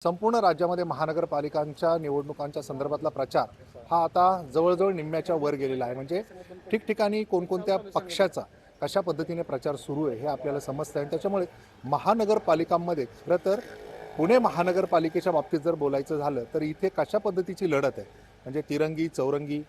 संपूर्ण राज्यामध्ये महानगरपालिकांच्या निवडणुकांच्या संदर्भातला प्रचार हा आता जवळजवळ निम्म्याच्या वर गेलेला आहे. म्हणजे ठिकठिकाणी कोणकोणत्या पक्षाचा कशा पद्धतीने प्रचार सुरू आहे हे आपल्याला समजतं आहे. त्याच्यामुळे महानगरपालिकांमध्ये खरं तर पुणे महानगरपालिकेच्या बाबतीत जर बोलायचं झालं तर इथे कशा पद्धतीची लढत आहे, म्हणजे तिरंगी चौरंगी,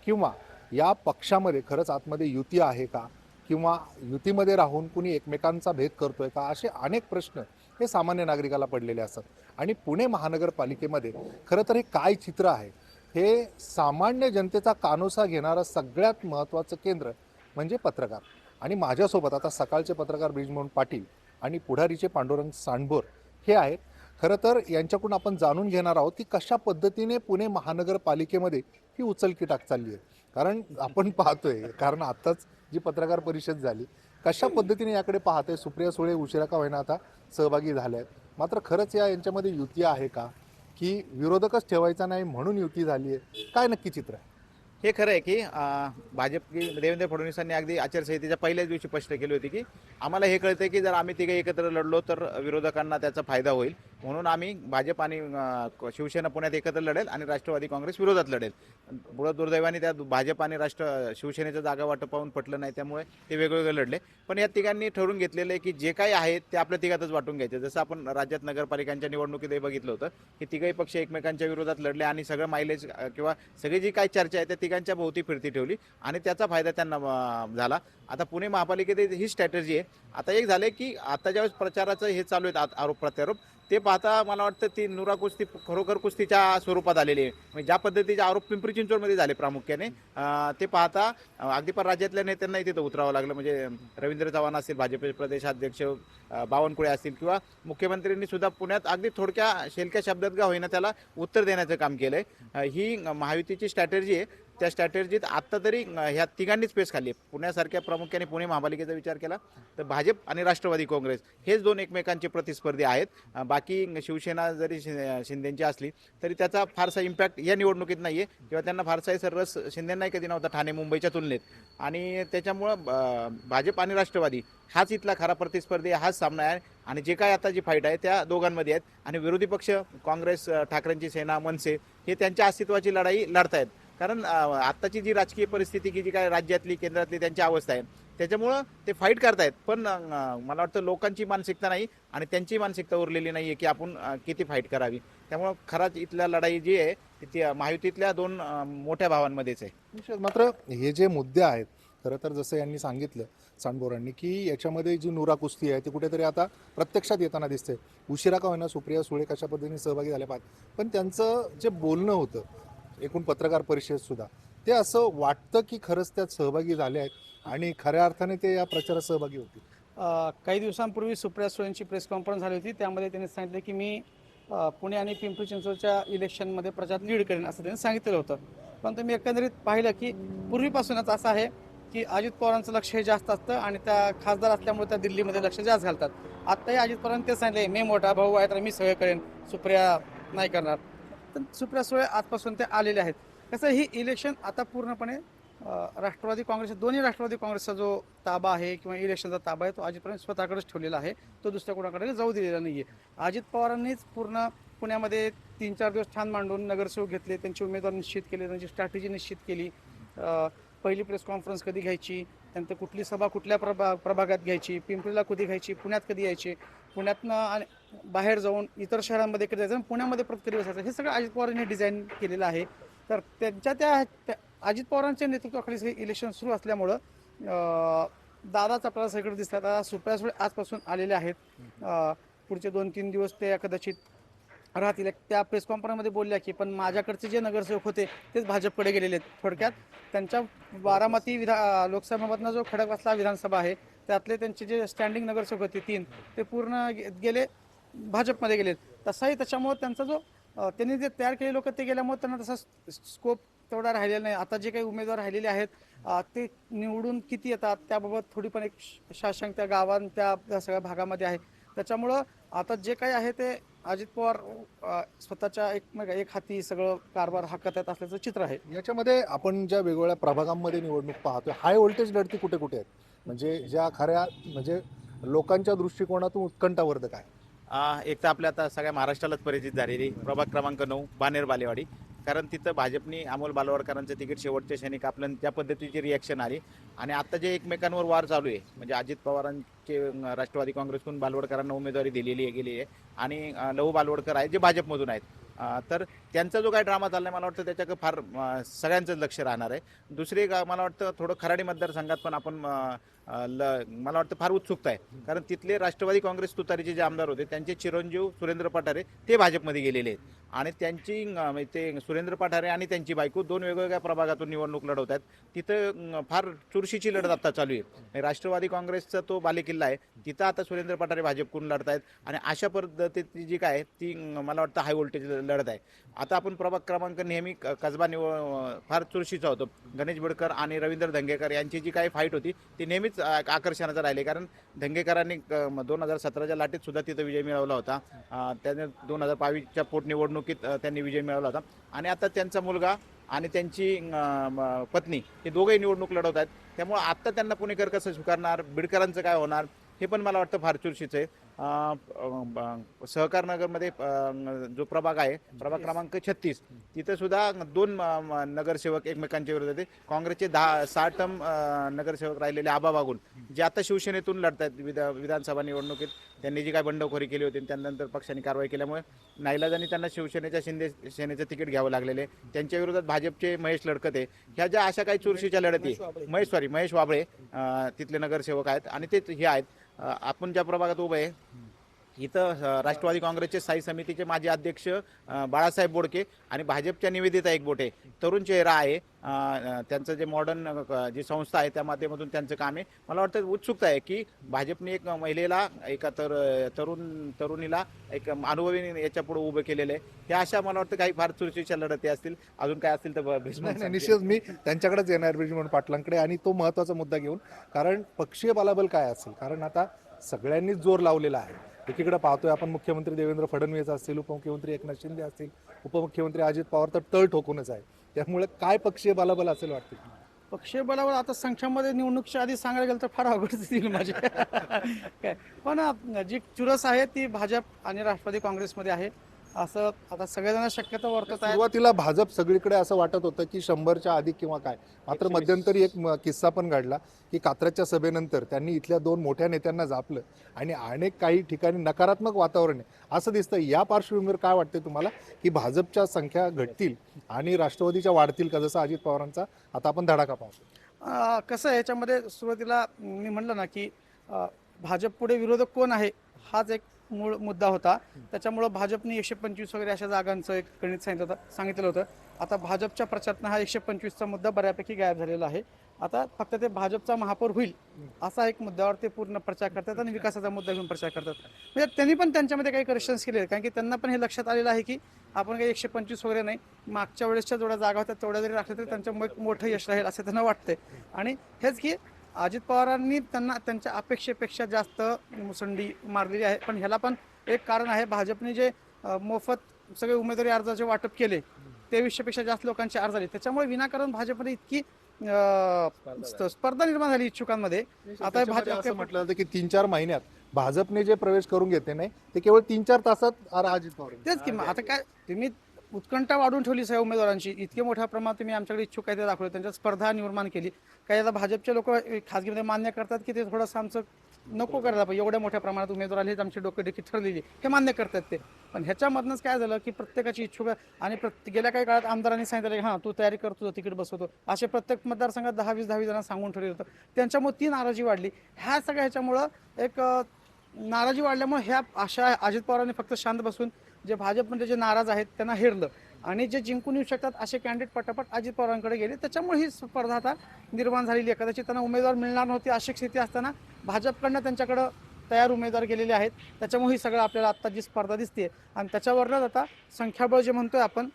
किंवा या पक्षामध्ये खरंच आतमध्ये युती आहे का, किंवा युतीमध्ये राहून कुणी एकमेकांचा भेद करतोय का, असे अनेक प्रश्न हे सामान्य नागरिकाला पडलेले असतात. आणि पुणे महानगरपालिकेमध्ये खरं तर हे काय चित्र आहे, हे सामान्य जनतेचा कानोसा घेणारं सगळ्यात महत्त्वाचं केंद्र म्हणजे पत्रकार. आणि माझ्यासोबत आता सकाळचे पत्रकार ब्रिजमोहन पाटील आणि पुढारीचे पांडुरंग सांडभोर हे आहेत. खरं तर यांच्याकडून आपण जाणून घेणार आहोत की कशा पद्धतीने पुणे महानगरपालिकेमध्ये ही उचलकी-टाक चालली आहे. कारण आपण पाहतोय, कारण आत्ताच जी पत्रकार परिषद झाली, कशा पद्धतीने याकडे पाहते. सुप्रिया सुळे उशिरा का होईना आता सहभागी झाल्या आहेत. मात्र खरंच यांच्यामध्ये युती आहे का, की विरोधकच ठेवायचा नाही म्हणून युती झाली आहे, काय नक्की चित्र आहे? हे खरं आहे की भाजप की देवेंद्र फडणवीसांनी अगदी आचारसंहितेच्या पहिल्याच दिवशी स्पष्ट केली होती की आम्हाला हे कळतं की जर आम्ही तिघे एकत्र लढलो तर विरोधकांना त्याचा फायदा होईल, म्हणून आम्ही भाजप आणि शिवसेना पुण्यात एकत्र लढेल आणि राष्ट्रवादी काँग्रेस विरोधात लढेल. पुढं दुर्दैवाने त्या भाजप आणि शिवसेनेचं जागा वाटप पाहून पटलं नाही, त्यामुळे ते वेगवेगळे लढले. पण या तिघांनी ठरवून घेतलेलं आहे की जे काही आहे ते आपल्या तिघातच वाटून घ्यायचं. जसं आपण राज्यात नगरपालिकांच्या निवडणुकीतही बघितलं होतं की तिघही पक्ष एकमेकांच्या विरोधात लढले आणि सगळं मायलेज किंवा सगळी जी काही चर्चा आहे त्या तिघांच्या भोवती फिरती ठेवली आणि त्याचा फायदा त्यांना झाला. आता पुणे महापालिकेत ही स्ट्रॅटेजी आहे. आता एक झालंय की आता ज्यावेळेस प्रचाराचं हे चालू आहेत आरोप प्रत्यारोप, ते पाहता मला वाटतं ती नुरा कुस्ती खरोखर कुस्तीच्या स्वरूपात आलेली आहे. म्हणजे ज्या पद्धतीचे आरोप पिंपरी चिंचवडमध्ये झाले प्रामुख्याने, ते पाहता अगदी पण राज्यातल्या नेत्यांनाही तिथं उतरावं लागलं. म्हणजे रवींद्र चव्हाण असतील, भाजपचे प्रदेशाध्यक्ष बावनकुळे असतील, किंवा मुख्यमंत्र्यांनी सुद्धा पुण्यात अगदी थोडक्या शेलक्या शब्दात का होईना त्याला उत्तर देण्याचं काम केलंय. ही महायुतीची स्ट्रॅटेजी आहे. त्या स्ट्रॅटेजीत आत्ता तरी ह्या तिघांनीच पेस खाल्ली आहे. पुण्यासारख्या प्रामुख्याने पुणे महापालिकेचा विचार केला तर भाजप आणि राष्ट्रवादी काँग्रेस हेच दोन एकमेकांचे प्रतिस्पर्धी आहेत. बाकी शिवसेना जरी शिंदेची असली तरी त्याचा फारसा इम्पॅक्ट या निवडणुकीत नाही आहे, किंवा त्यांना फारसा रस शिंदेंनाही कधी नव्हता ठाणे मुंबईच्या तुलनेत. आणि त्याच्यामुळं भाजप आणि राष्ट्रवादी हाच इथला खरा प्रतिस्पर्धी, हाच सामना आहे. आणि जे काय आता जी फाईट आहे त्या दोघांमध्ये आहेत. आणि विरोधी पक्ष काँग्रेस, ठाकरेंची सेना, मनसे हे त्यांच्या अस्तित्वाची लढाई लढतायत. कारण आत्ताची जी राजकीय परिस्थिती की जी काय राज्यातली केंद्रातली त्यांची अवस्था आहे त्याच्यामुळं ते फाईट करतायत. पण मला वाटतं लोकांची मानसिकता नाही आणि त्यांची मानसिकता उरलेली नाही आहे की आपण किती फाईट करावी. त्यामुळं खराच इथल्या लढाई जी आहे ती महायुतीतल्या दोन मोठ्या भावांमध्येच आहे. मात्र हे जे मुद्दे आहेत, खरं तर जसं यांनी सांगितलं सांडभोरांनी, की याच्यामध्ये जी नुरा कुस्ती आहे ती कुठेतरी आता प्रत्यक्षात येताना दिसते. उशिरा का होईना सुप्रिया सुळे कशा पद्धतीने सहभागी झाल्या पाहिजे, पण त्यांचं जे बोलणं होतं एकूण पत्रकार परिषद सुद्धा, ते असं वाटतं की खरंच त्यात सहभागी झाले आहेत आणि खऱ्या अर्थाने ते या प्रचारात सहभागी होतील. काही दिवसांपूर्वी सुप्रिया सुळेंची प्रेस कॉन्फरन्स झाली होती. त्यामध्ये त्यांनी सांगितलं की मी पुणे आणि पिंपरी चिंचवडच्या इलेक्शनमध्ये प्रचार लीड करेन असं त्यांनी सांगितलेलं होतं. पण तुम्ही एकंदरीत पाहिलं की पूर्वीपासूनच असं आहे की अजित पवारांचं लक्ष हे जास्त असतं आणि त्या खासदार असल्यामुळे त्या दिल्लीमध्ये लक्ष जास्त घालतात. आत्ताही अजित पवारांनी ते सांगितले मी मोठा भाऊ आहे तर मी सगळं करेन, सुप्रिया नाही करणार. तर सुप्रिया सुळे आजपासून ते आलेले आहेत. कसं ही इलेक्शन आता पूर्णपणे राष्ट्रवादी काँग्रेस, दोन्ही राष्ट्रवादी काँग्रेसचा जो ताबा आहे किंवा इलेक्शनचा ताबा आहे तो अजित पवारांनी स्वतःकडेच ठेवलेला आहे. तो दुसऱ्या कोणाकडे जाऊ दिलेला नाही आहे. अजित पवारांनीच पूर्ण पुण्यामध्ये 3-4 दिवस छान मांडून नगरसेवक घेतले, त्यांचे उमेदवार निश्चित केले, त्यांची स्ट्रॅटेजी निश्चित केली. पहिली प्रेस कॉन्फरन्स कधी घ्यायची, त्यानंतर कुठली सभा कुठल्या प्रभागात घ्यायची, पिंपरीला कधी घ्यायची, पुण्यात कधी यायची, पुण्यातनं बाहेर जाऊन इतर शहरांमध्ये कधी जायचं, पुण्यामध्ये परत कधी बसायचं, हे सगळं अजित पवारांनी डिझाईन केलेलं आहे. तर त्यांच्या त्या अजित पवारांच्या नेतृत्वाखाली इलेक्शन सुरू असल्यामुळं दादाच आपल्याला सगळीकडे दिसतात. आता सुप्रिया सुळे आजपासून आलेले आहेत. पुढचे 2-3 दिवस ते कदाचित राहतील. त्या प्रेस कॉन्फरन्समध्ये बोलल्या की पण माझ्याकडचे जे नगरसेवक होते तेच भाजपकडे गेलेले आहेत. थोडक्यात त्यांच्या बारामती लोकसभामधनं जो खडकवासला विधानसभा आहे त्यातले त्यांचे जे स्टँडिंग नगरसेवक होते 3 ते पूर्ण गेले भाजपमध्ये गेलेत. तसाही त्याच्यामुळं त्यांचा जो त्यांनी जे तयार केलेले लोक ते गेल्यामुळे त्यांना तसा स्कोप तेवढा राहिलेला नाही. आता जे काही उमेदवार राहिलेले आहेत ते निवडून किती येतात त्याबाबत थोडी पण एक शासंक त्या त्या सगळ्या भागामध्ये आहे. त्याच्यामुळं आता जे काही आहे ते अजित पवार स्वतःच्या एक हाती सगळं कारभार हाकत असल्याचं चित्र आहे. याच्यामध्ये आपण ज्या वेगवेगळ्या प्रभागांमध्ये निवडणूक पाहतोय, हाय व्होल्टेज लढती कुठे कुठे आहेत, म्हणजे ज्या खऱ्या म्हणजे लोकांच्या दृष्टिकोनातून उत्कंठावर्धक आहे? एक तर आपल्या आता सगळ्या महाराष्ट्रालाच परिचित झालेली प्रभाग क्रमांक 9 बानेर बालेवाडी. कारण तिथं भाजपनी अमोल बालवडकरांचं तिकीट शेवटच्या क्षणी कापलं, त्या पद्धतीची रिॲक्शन आली. आणि आता जे एकमेकांवर वार चालू आहे, म्हणजे अजित पवारांचे राष्ट्रवादी काँग्रेसकडून बालवडकरांना उमेदवारी दिलेली गेली आहे आणि लहू बालवडकर आहेत जे भाजपमधून आहेत. तर त्यांचा जो काय ड्रामा चाललाय मला वाटतं त्याच्याकडे फार सगळ्यांचंच लक्ष राहणार आहे. दुसरी एक मला वाटतं थोडं खराडी मतदारसंघात पण आपण मला वाटतं फार उत्सुकता आहे. कारण तिथले राष्ट्रवादी काँग्रेस तुतारीचे जे आमदार होते त्यांचे चिरंजीव सुरेंद्र पठारे ते भाजपमध्ये गेलेले आहेत आणि त्यांची ते सुरेंद्र पठारे आणि त्यांची बायको दोन वेगवेगळ्या प्रभागातून निवडणूक लढवत आहेत. तिथं फार चुरशीची लढत आता चालू आहे. राष्ट्रवादी काँग्रेसचा तो बालेकिल्ला आहे, तिथं आता सुरेंद्र पठारे भाजपकडून लढत आहेत आणि अशा पद्धतीची जी काय ती मला वाटतं हाय व्होल्टेज लढत आहे. आता आपण प्रभाग क्रमांक नेहमी कसबा फार चुरशीचा होतो. गणेश बिडकर आणि रवींद्र धंगेकर यांची जी काही फाईट होती ती नेहमीच आकर्षणाचं राहिले. कारण धंगेकरांनी 2017च्या लाटेत सुद्धा तिथं विजय मिळवला होता. त्याने 2022च्या पोटनिवडणुकीत त्यांनी विजय मिळवला होता आणि आता त्यांचा मुलगा आणि त्यांची पत्नी हे दोघंही निवडणूक लढवत आहेत. त्यामुळे आत्ता त्यांना पुणेकर कसं स्वीकारणार, बिडकरांचं काय होणार हे पण मला वाटतं फार चुरशीचं आहे. सहकार नगरमध्ये जो प्रभाग आहे प्रभाग क्रमांक 36 तिथं सुद्धा दोन नगरसेवक एकमेकांच्या विरोधात आहे. काँग्रेसचे 6 टर्म नगरसेवक राहिलेले आबा बागुल जे आता शिवसेनेतून लढत आहेत विधानसभा निवडणुकीत. त्यांनी जी काय बंडखोरी केली होती त्यानंतर पक्षाने कारवाई केल्यामुळे नाईलाजांनी त्यांना शिवसेनेच्या शिंदे सेनेचं तिकीट घ्यावं लागलेले. त्यांच्या विरोधात भाजपचे महेश लडकते. ह्या ज्या अशा काही चुरशीच्या लढती महेश वाबळे तिथले नगरसेवक आहेत आणि ते हे आहेत. आपण ज्या प्रभागात उभं आहे इथं राष्ट्रवादी काँग्रेसचे स्थायी समितीचे माजी अध्यक्ष बाळासाहेब बोडके आणि भाजपच्या निवेदिता एकबोटे तरुण चेहरा आहे. त्यांचं जे मॉडर्न जी संस्था आहे त्या माध्यमातून त्यांचं काम आहे. मला वाटतं उत्सुकता आहे की भाजपने एक महिलेला एका तरुणीला एक अनुभवी याच्या पुढे उभं केलेलं आहे. ह्या अशा मला वाटतं काही फार चुरशीच्या लढती असतील. अजून काय असतील तर निश्चित मी त्यांच्याकडेच येणार ब्रिजमोहन पाटलांकडे आणि तो महत्त्वाचा मुद्दा घेऊन. कारण पक्षीय बलाबल काय असेल, कारण आता सगळ्यांनीच जोर लावलेला आहे. एकीकडे पाहतोय आपण मुख्यमंत्री देवेंद्र फडणवीस असतील, उपमुख्यमंत्री एकनाथ शिंदे असतील, उपमुख्यमंत्री अजित पवार तर तळ ठोकूनच आहे. त्यामुळे काय पक्षीय बलाबल असेल वाटतं? पक्षीय बलावर आता संख्यामध्ये निवडणुकीच्या आधी सांगायला गेलं तर फार अवघड येईल माझे काय. पण जी चुरस आहे ती भाजप आणि राष्ट्रवादी काँग्रेसमध्ये आहे असं आता सगळेजण शक्यता वर्तत आहे. सुरुवातीला भाजप सगळीकडे असं वाटत होतं की 100च्या आधी किंवा काय. मात्र मध्यंतरी एक किस्सा पण घडला की कात्रजच्या सभेनंतर त्यांनी इथल्या 2 मोठ्या नेत्यांना जापलं आणि अनेक काही ठिकाणी नकारात्मक वातावरण आहे असं दिसतं. या पार्श्वभूमीवर काय वाटते तुम्हाला की भाजपच्या संख्या घटतील आणि राष्ट्रवादीच्या वाढतील का, जसं अजित पवारांचा आता आपण धडाका पाहतो? कसं आहे याच्यामध्ये सुरुवातीला मी म्हणलं ना की भाजप पुढे विरोधक कोण आहे हाच एक मूळ मुद्दा होता. त्याच्यामुळं भाजपने 125 वगैरे अशा जागांचं एक गणित सांगितलं होतं. आता भाजपच्या प्रचारातनं हा 125चा मुद्दा बऱ्यापैकी गायब झालेला आहे. आता फक्त ते भाजपचा महापौर होईल असा एक मुद्द्यावर ते पूर्ण प्रचार करतात आणि विकासाचा मुद्दा घेऊन प्रचार करतात. म्हणजे त्यांनी पण त्यांच्यामध्ये काही करेक्शन्स केले कारण की त्यांना पण हे लक्षात आलेलं आहे की आपण काही 125 वगैरे नाही, मागच्या वेळेसच्या जेवढ्या जागा होत्या तेवढ्या जरी राखल्या तरी त्यांचं मोठं यश राहील असं त्यांना वाटतंय. आणि हेच की अजित पवारांनी त्यांना त्यांच्या अपेक्षेपेक्षा जास्त मुसंडी मारलेली आहे. पण ह्याला पण एक कारण आहे, भाजपने जे मोफत सगळे उमेदवारी अर्जाचे वाटप केले 2300पेक्षा जास्त लोकांचे अर्ज आले. त्याच्यामुळे विनाकारण भाजपमध्ये इतकी स्पर्धा निर्माण झाली इच्छुकांमध्ये. आता भाजप म्हटलं जातं की 3-4 महिन्यात भाजपने जे प्रवेश करून घेते नाही ते केवळ 3-4 तासात अजित पवार. तेच की आता काय तुम्ही उत्कंठा वाढून ठेवली सगळ्या उमेदवारांची. इतके मोठ्या प्रमाणात तुम्ही आमच्याकडे इच्छुक आहे ते दाखवले, त्यांच्यात स्पर्धा निर्माण केली. काही आता भाजपचे लोक खासगीमध्ये मान्य करतात की ते थोडंसं आमचं नको करायला पाहिजे, एवढ्या मोठ्या प्रमाणात उमेदवार आले आमची डोकेदेखील ठरलेली हे मान्य करतात ते. पण ह्याच्यामधनंच काय झालं की प्रत्येकाची इच्छुक आणि गेल्या काही काळात आमदारांनी सांगितलं हां तू तयारी कर, तुझं तिकीट बसवतो, असे प्रत्येक मतदारसंघात 10-20 जणांना सांगून ठेवलेलं होतं. त्यांच्यामुळे ती नाराजी वाढली. ह्या सगळ्या ह्याच्यामुळं एक नाराजी वाढल्यामुळे ह्या अशा अजित पवारांनी फक्त शांत बसून जे भाजपमध्ये जे नाराज आहेत त्यांना हेरलं आणि जे जिंकून येऊ शकतात असे कॅन्डिडेट पटापट अजित पवारांकडे गेले. त्याच्यामुळे ही स्पर्धा आता निर्माण झालेली आहे. कदाचित त्यांना उमेदवार मिळणार नव्हती अशी स्थिती असताना भाजपकडनं त्यांच्याकडं तयार उमेदवार गेलेले आहेत. त्याच्यामुळे ही सगळं आपल्याला आता जी स्पर्धा दिसते आणि त्याच्यावरच आता संख्याबळ जे म्हणतोय आपण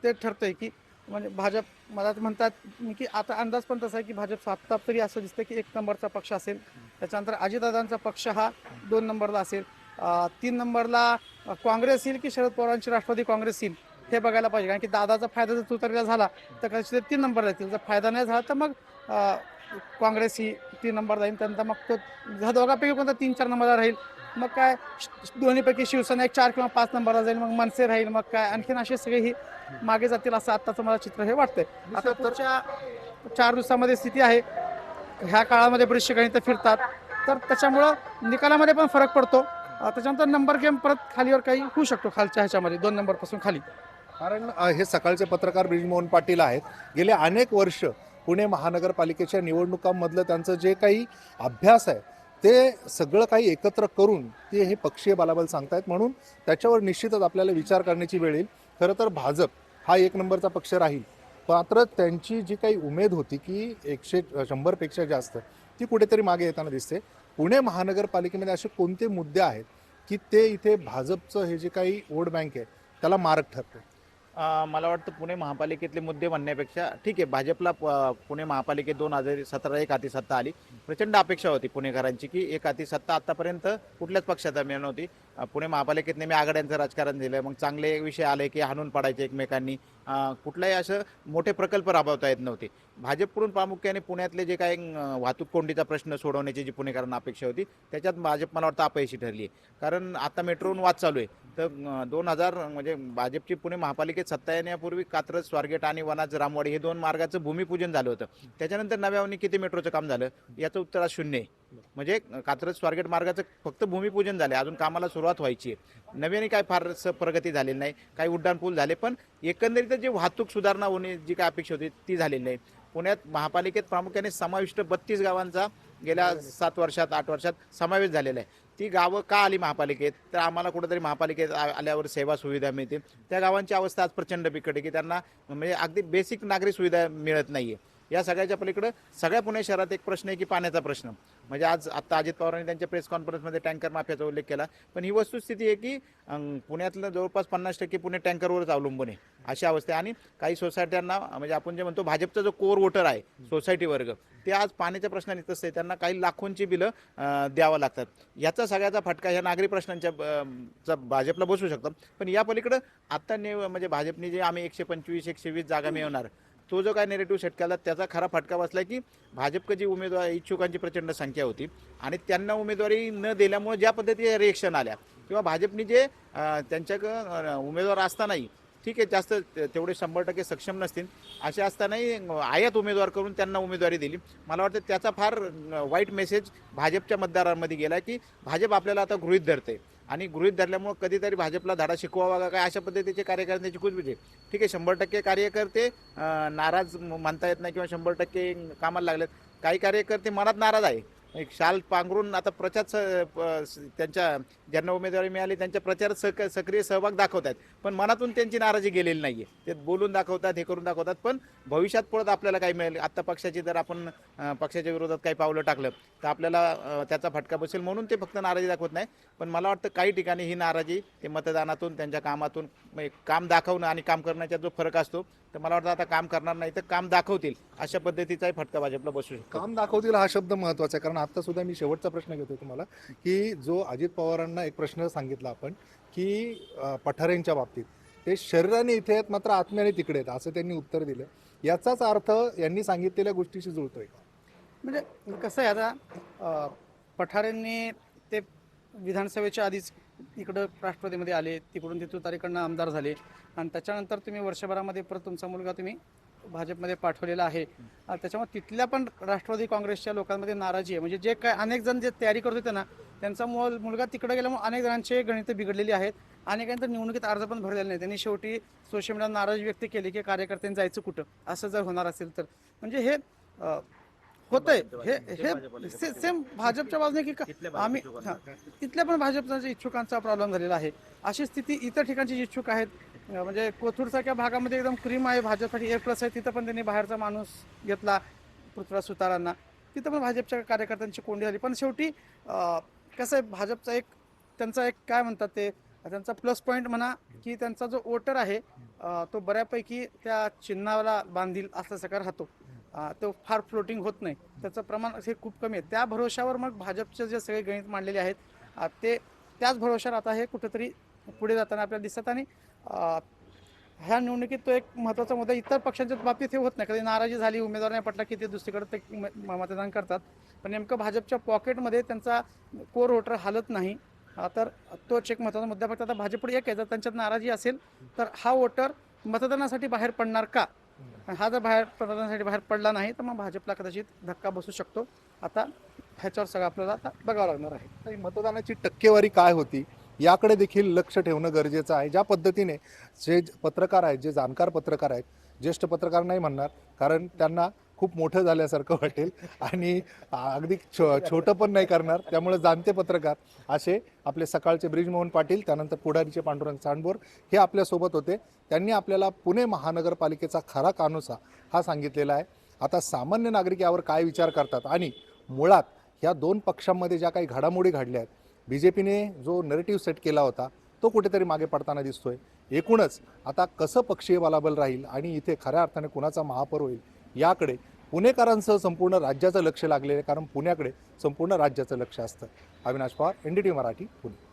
ते ठरतंय की म्हणजे भाजप मला म्हणतात की आता अंदाज पण तसा आहे की भाजप 7 तरी असं दिसतं की 1 नंबरचा पक्ष असेल. त्याच्यानंतर अजितदादांचा पक्ष हा 2 नंबरला असेल. 3 नंबरला काँग्रेस येईल की शरद पवारांची राष्ट्रवादी काँग्रेस येईल हे बघायला पाहिजे. कारण की दादाचा फायदा जर तुतारीला झाला तर कदाचित 3 नंबरला येतील. जर फायदा नाही झाला तर मग काँग्रेस ही 3 नंबर जाईल. त्यानंतर मग तो दोघांपैकी कोणता 3-4 नंबरला राहील मग काय दोन्हीपैकी शिवसेना एक 4 किंवा 5 नंबरला जाईल, मग मनसे राहील, मग काय आणखीन असे सगळे ही मागे जातील असं आत्ताचं मला चित्र हे वाटतंय. आता पुढच्या 4 दिवसामध्ये स्थिती आहे, ह्या काळामध्ये बरेचसे गणितं फिरतात, तर त्याच्यामुळं निकालामध्ये पण फरक पडतो. त्याच्यानंतर नंबर गेम परत खालीवर काही होऊ शकतो, खालच्या ह्याच्यामध्ये 2 नंबरपासून खाली. कारण हे सकाळचे पत्रकार ब्रिजमोहन पाटील आहेत. गेले अनेक वर्ष पुणे महानगरपालिकेच्या निवडणुकांमधलं त्यांचं जे काही अभ्यास आहे ते सगळं काही एकत्र करून ते हे पक्षीय बलाबल सांगतायत, म्हणून त्याच्यावर निश्चितच आपल्याला विचार करण्याची वेळ येईल. खरं तर भाजप हा 1 नंबरचा पक्ष राहील, मात्र त्यांची जी काही उमेद होती की 100पेक्षा जास्त, ती कुठेतरी मागे येताना दिसते. पुणे महानगरपालिकेमध्ये असे कोणते मुद्दे आहेत की ते इथे भाजपचं हे जे काही वोट बँक आहे त्याला मारक ठरते? मला वाटतं पुणे महापालिकेतले मुद्दे म्हणण्यापेक्षा ठीक आहे, भाजपला पुणे महापालिकेत 2017 एक हाती सत्ता आली. प्रचंड अपेक्षा होती पुणेकरांची की एक हाती सत्ता आतापर्यंत कुठल्याच पक्षाचा मिळत नव्हती. पुणे महापालिकेत नेहमी आघाड्यांचं राजकारण दिलं, मग चांगले विषय आले की हाणून पाडायचे एकमेकांनी. कुठलाही असं मोठे प्रकल्प राबवता येत नव्हते. भाजपकडून प्रामुख्याने पुण्यातले जे काही वाहतूक कोंडीचा प्रश्न सोडवण्याची जी पुणेकरांना अपेक्षा होती त्याच्यात भाजप मला वाटतं अपयशी ठरली आहे. कारण आता मेट्रोहून वाद चालू आहे, तर 2000 म्हणजे भाजपची पुणे महापालिकेत सत्ता येण्यापूर्वी कात्रज, स्वारगेट आणि वनाज रामवाडी हे 2 मार्गाचं भूमिपूजन झालं होतं. त्याच्यानंतर नव्याने किती मेट्रोचं काम झालं याचं उत्तर आज 0 आहे. म्हणजे कात्रज स्वारगेट मार्गाचं फक्त भूमिपूजन झाले, अजून कामाला सुरुवात व्हायची आहे. नव्याने काय फारसं प्रगती झालेली नाही. काही उड्डाणपूल झाले, पण एकंदरीत जी वाहतूक सुधारणा होणे जी काय अपेक्षा होती ती झालेली नाही. पुण्यात महापालिकेत प्रामुख्याने समाविष्ट 32 गावांचा गेल्या 7 वर्षात 8 वर्षात समावेश झालेला आहे. ती गावं का आली महापालिकेत, तर आम्हाला कुठेतरी महापालिकेत आल्यावर सेवा सुविधा मिळते. त्या गावांची अवस्था आज प्रचंड बिकट आहे की त्यांना म्हणजे अगदी बेसिक नागरी सुविधा मिळत नाही आहे. या सगळ्याच्या पलीकडं सगळ्या पुणे शहरात एक प्रश्न आहे की पाण्याचा प्रश्न. म्हणजे आज आत्ता अजित पवारांनी त्यांच्या प्रेस कॉन्फरन्समध्ये टँकर माफियाचा उल्लेख केला, पण ही वस्तुस्थिती आहे की पुण्यातलं जवळपास 50% पुणे टँकरवरच अवलंबून आहे अशी अवस्था आहे. आणि काही सोसायट्यांना म्हणजे आपण जे म्हणतो भाजपचा जो कोर वोटर आहे सोसायटी वर्ग, ते आज पाण्याच्या प्रश्नाने तसं आहे, त्यांना काही लाखोंची बिलं द्यावं लागतात. याचा सगळ्याचा फटका ह्या नागरी प्रश्नांच्या भाजपला बसू शकतो. पण या पलीकडं आत्ता म्हणजे भाजपने जे आम्ही 125-120 जागा मिळवणार तो जो काय नेरेटिव्ह सेट केला त्याचा खरा फटका बसला की भाजपची जी उमेदवार इच्छुकांची प्रचंड संख्या होती आणि त्यांना उमेदवारी न दिल्यामुळे ज्या पद्धतीने रिएक्शन आल्या किंवा भाजपने जे त्यांच्याकडं उमेदवार असतानाही ठीक आहे जास्त तेवढे 100% सक्षम नसतील असे असतानाही आयात उमेदवार करून त्यांना उमेदवारी दिली. मला वाटतं त्याचा फार वाईट मेसेज भाजपच्या मतदारांमध्ये गेला की भाजप आपल्याला आता गृहीत धरते आणि गृहीत धरल्यामुळे कधीतरी भाजपला धडा शिकवावा का काय अशा पद्धतीचे कार्यकर्त्याची कुजबुज आहे. ठीक आहे, 100% कार्यकर्ते नाराज म्हणता येत नाही किंवा 100% कामाला लागलेत. काही कार्यकर्ते मनात नाराज आहे, एक शाल पांघरून आता प्रचार त्यांच्या ज्यांना उमेदवारी मिळाली त्यांच्या प्रचारात सक्रिय सहभाग दाखवतात, पण मनातून त्यांची नाराजी गेलेली नाही आहे. ते बोलून दाखवतात, हे करून दाखवतात, पण भविष्यात परत आपल्याला काही मिळेल. आत्ता पक्षाची जर आपण पक्षाच्या विरोधात काही पावलं टाकलं तर आपल्याला त्याचा फटका बसेल, म्हणून ते फक्त नाराजी दाखवत नाही. पण मला वाटतं काही ठिकाणी ही नाराजी ते मतदानातून त्यांच्या कामातून काम दाखवणं आणि काम करण्याचा जो फरक असतो, तर मला वाटतं आता काम करणार नाही तर काम दाखवतील अशा पद्धतीचाही फटका भाजपला बसू शकतो. काम दाखवतील हा शब्द महत्त्वाचा आहे, कारण आता सुद्धा मी शेवटचा प्रश्न घेतो तुम्हाला की जो अजित पवारांना एक प्रश्न सांगितला आपण की पठारेंच्या बाबतीत ते शरीराने इथे आहेत मात्र आत्म्याने तिकडे आहेत असं त्यांनी उत्तर दिलं. याचाच अर्थ यांनी सांगितलेल्या गोष्टीशी जुळतोय का? म्हणजे कसं आहे आता पठारेंनी ते विधानसभेच्या आधीच इकडं राष्ट्रवादीमध्ये आले, तिकडून तुतारीकडनं आमदार झाले आणि त्याच्यानंतर तुम्ही वर्षभरामध्ये परत तुमचा मुलगा तुम्ही भाजपमध्ये पाठवलेला आहे. त्याच्यामुळे तिथल्या पण राष्ट्रवादी काँग्रेसच्या लोकांमध्ये नाराजी आहे. म्हणजे जे काय अनेक जण जे तयारी करत होते ना त्यांचा मुलगा तिकडे गेल्यामुळे अनेक जणांचे गणितं बिघडलेली आहेत. अनेकांनी तर निवडणुकीत अर्ज पण भरलेला नाही. त्यांनी शेवटी सोशल मीडियावर नाराजी व्यक्त केली की कार्यकर्त्यांनी जायचं कुठं असं जर होणार असेल तर. म्हणजे हे होतंय, हे सेम भाजपच्या बाजूने की आम्ही तिथल्या पण भाजपच्या इच्छुकांचा प्रॉब्लेम झालेला आहे. अशी स्थिती इतर ठिकाणचे जे इच्छुक आहेत म्हणजे कोथरूडसारख्या भागामध्ये एकदम क्रीम आहे, भाजपसाठी A+ आहे, तिथं पण त्यांनी बाहेरचा माणूस घेतला पृथ्वीराज सुतारांना, तिथं पण भाजपच्या कार्यकर्त्यांची कोंडी झाली. पण शेवटी कसं आहे भाजपचा एक त्यांचा एक काय म्हणतात ते त्यांचा प्लस पॉईंट म्हणा की त्यांचा जो वोटर आहे तो बऱ्यापैकी त्या चिन्हाला बांधील असल्यासारखा राहतो. तो फार फ्लोटिंग होत नाही, त्याचं प्रमाण हे खूप कमी आहे. त्या भरोशावर मग भाजपचे जे सगळे गणित मांडलेले आहेत ते त्याच भरोशावर आता हे कुठेतरी पुढे जाताना आपल्याला दिसतात. आणि ह्या निवडणुकीत तो एक महत्त्वाचा मुद्दा इतर पक्षांच्या बाबतीत हे होत नाही. कधी नाराजी झाली उमेदवार नाही पटला की ते दुसरीकडे ते मतदान करतात, पण नेमकं भाजपच्या पॉकेटमध्ये त्यांचा कोर वोटर हालत नाही तर तोच एक महत्त्वाचा मुद्दा. फक्त आता भाजपपुढे एक आहे, जर त्यांच्यात नाराजी असेल तर हा वोटर मतदानासाठी बाहेर पडणार का? हा जर मतदानासाठी बाहेर पडला नाही तर मग भाजपला कदाचित धक्का बसू शकतो. आता ह्याच्यावर सगळं आपल्याला आता बघावं लागणार आहे. तर ही मतदानाची टक्केवारी काय होती याकडे देखील लक्ष ठेवणं गरजेचं आहे. ज्या पद्धतीने जे पत्रकार आहेत, जे जाणकार पत्रकार आहेत, ज्येष्ठ पत्रकार नाही म्हणणार कारण त्यांना खूप मोठं झाल्यासारखं वाटेल आणि अगदी छोटं पण नाही करणार, त्यामुळे जाणते पत्रकार असे आपले सकाळचे ब्रिजमोहन पाटील, त्यानंतर पुढारीचे पांडुरंग चांडबोर हे आपल्यासोबत होते. त्यांनी आपल्याला पुणे महानगरपालिकेचा खरा कानोसा हा सांगितलेला आहे. आता सामान्य नागरिक यावर काय विचार करतात आणि मुळात ह्या दोन पक्षांमध्ये ज्या काही घडामोडी घडल्या आहेत, BJPने जो नरेटिव्ह सेट केला होता तो कुठेतरी मागे पडताना दिसतोय. एकूणच आता कसं पक्षीय बलाबल राहील आणि इथे खऱ्या अर्थाने कुणाचा महापौर होईल याकडे पुणेकरांसह संपूर्ण राज्याचं लक्ष लागलेलं आहे, कारण पुण्याकडे संपूर्ण राज्याचं लक्ष असतं. अविनाश पवार, NDTV मराठी, पुणे.